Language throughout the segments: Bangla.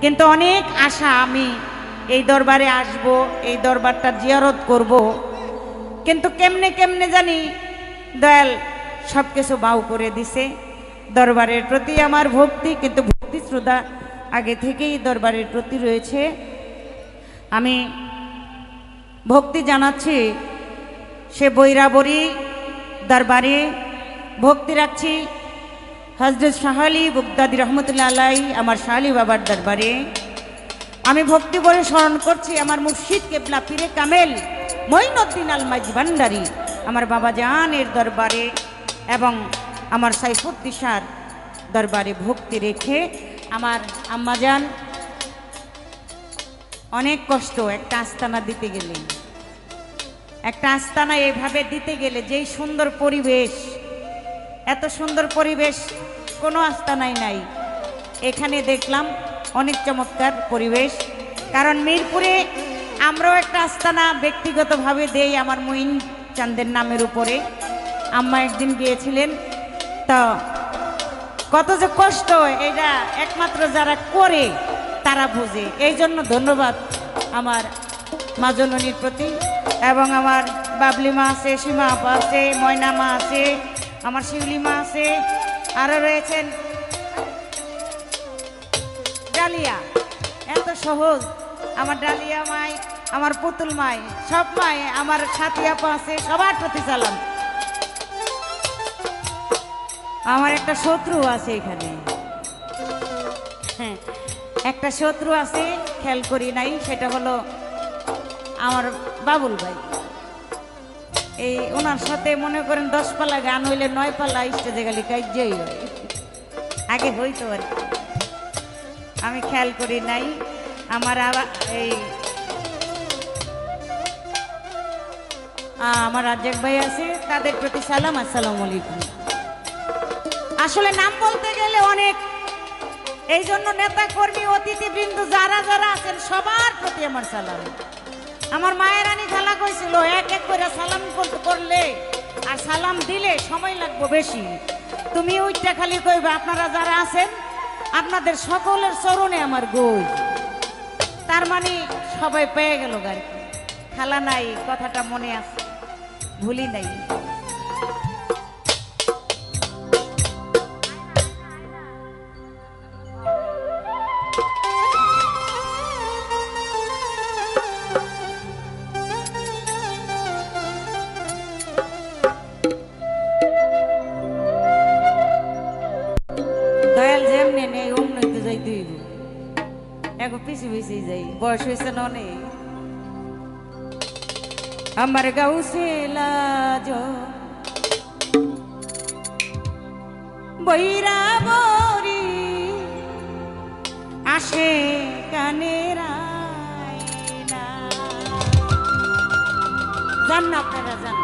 কিন্তু অনেক আশা আমি এই দরবারে আসব, এই দরবারটা জিয়ারত করব, কিন্তু কেমনে কেমনে জানি দয়াল সব কিছু বাউ করে দিছে। দরবারের প্রতি আমার ভক্তি, কিন্তু ভক্তি শ্রদ্ধা আগে থেকেই দরবারের প্রতি রয়েছে। আমি ভক্তি জানাচ্ছি সে বৈরাবরী দরবারে, ভক্তি রাখছি হজরত শাহ আলী বুগদাদি রহমতুল্লাহ আলাই আমার শাহ আলী বাবার দরবারে। আমি ভক্তি বলে স্মরণ করছি আমার মুর্শিদ কেবলা পীরে কামেল মঈনুদ্দিন আল মাইজ ভান্ডারী আমার বাবা জানের দরবারে এবং আমার সাইফুদ্দিশার দরবারে ভক্তি রেখে। আমার আম্মাজান অনেক কষ্ট একটা আস্তানা দিতে গেলে, একটা আস্তানা এভাবে দিতে গেলে যেই সুন্দর পরিবেশ, এত সুন্দর পরিবেশ কোনো আস্তানাই নাই। এখানে দেখলাম অনেক চমৎকার পরিবেশ, কারণ মিরপুরে আমরাও একটা আস্তানা ব্যক্তিগতভাবে দেই আমার মুইন চাঁদের নামের উপরে। আম্মা একদিন গিয়েছিলেন, তো কত যে কষ্ট এটা একমাত্র যারা করে তারা বুঝে। এই জন্য ধন্যবাদ আমার মা জননীর প্রতি, এবং আমার বাবলি মা আছে, সীমা আপা আছে, ময়না মা আছে, আমার শিউলি মা আছে, আরও রয়েছেন ডালিয়া। এত সহজ আমার ডালিয়া মাই, আমার পুতুল মাই, সব মাই, আমার সাথী আপা আছে, সবার প্রতি সালাম। আমার একটা শত্রু আছে এখানে, হ্যাঁ একটা শত্রু আছে, খেয়াল করি নাই, সেটা হলো আমার বাবুল ভাই। এই ওনার সাথে মনে করেন 10 পালা গান হইলে 9 পালা স্টেজে গেলে কাজই হয়, আগে হইতো আর কি, আমি খেয়াল করি নাই। আমার এই আমার রাজ্জাক ভাই আছে, তাদের প্রতি সালাম, আসসালামু আলাইকুম। আসলে নাম বলতে গেলে অনেক, এই জন্য নেতা কর্মী অতিথিবৃন্দ যারা যারা আছেন সবার প্রতি আমার সালাম। আমার মায়ের রানী খালা কইছিল এক এক করে সালাম করলে আর সালাম দিলে সময় লাগবে বেশি, তুমি ওইটা খালি কইবে আপনারা যারা আছেন আপনাদের সকলের চরণে আমার গই। তার মানে সবাই পেয়ে গেল গাড়ি, খালা নাই কথাটা মনে আছে, ভুলি নাই। দয়াল যেমনে নেই অমনি তো যাই দুই এক পিছিয়ে পিছিয়ে যাই, বয়স হয়েছে না অনেক। আমার গাউসে লাজ বৈরাবরী আসে কানের আয়না, জান না আপনারা জান।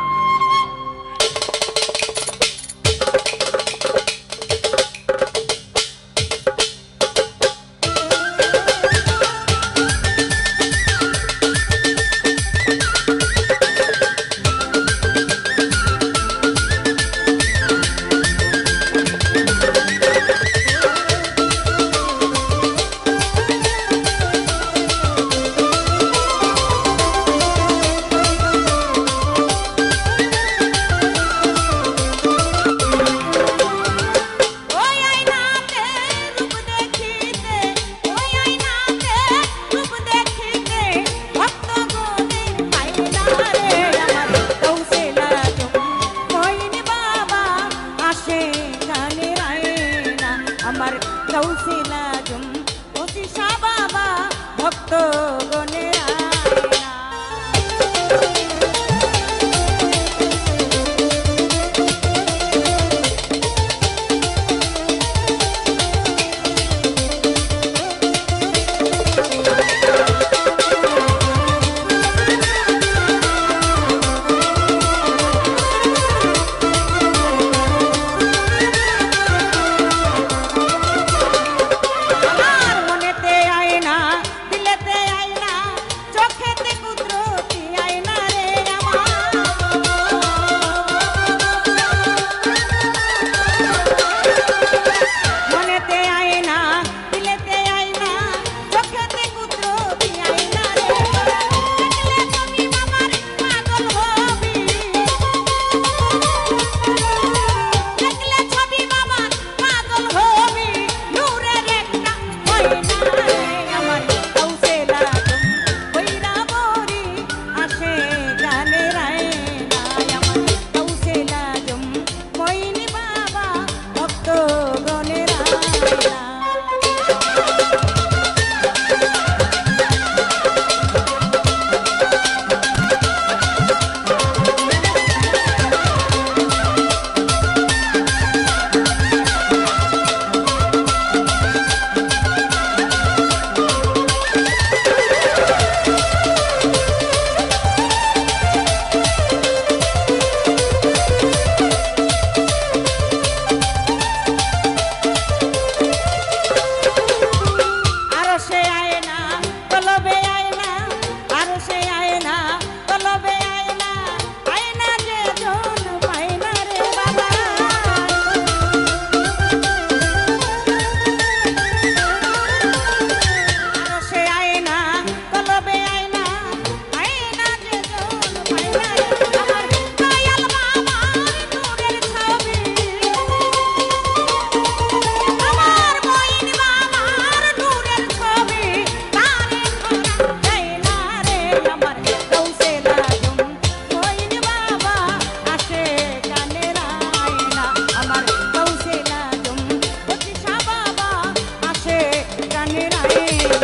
না।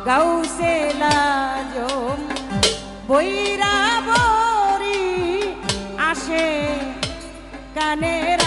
গাউসেলা জম বৈরা বরি আসে কানের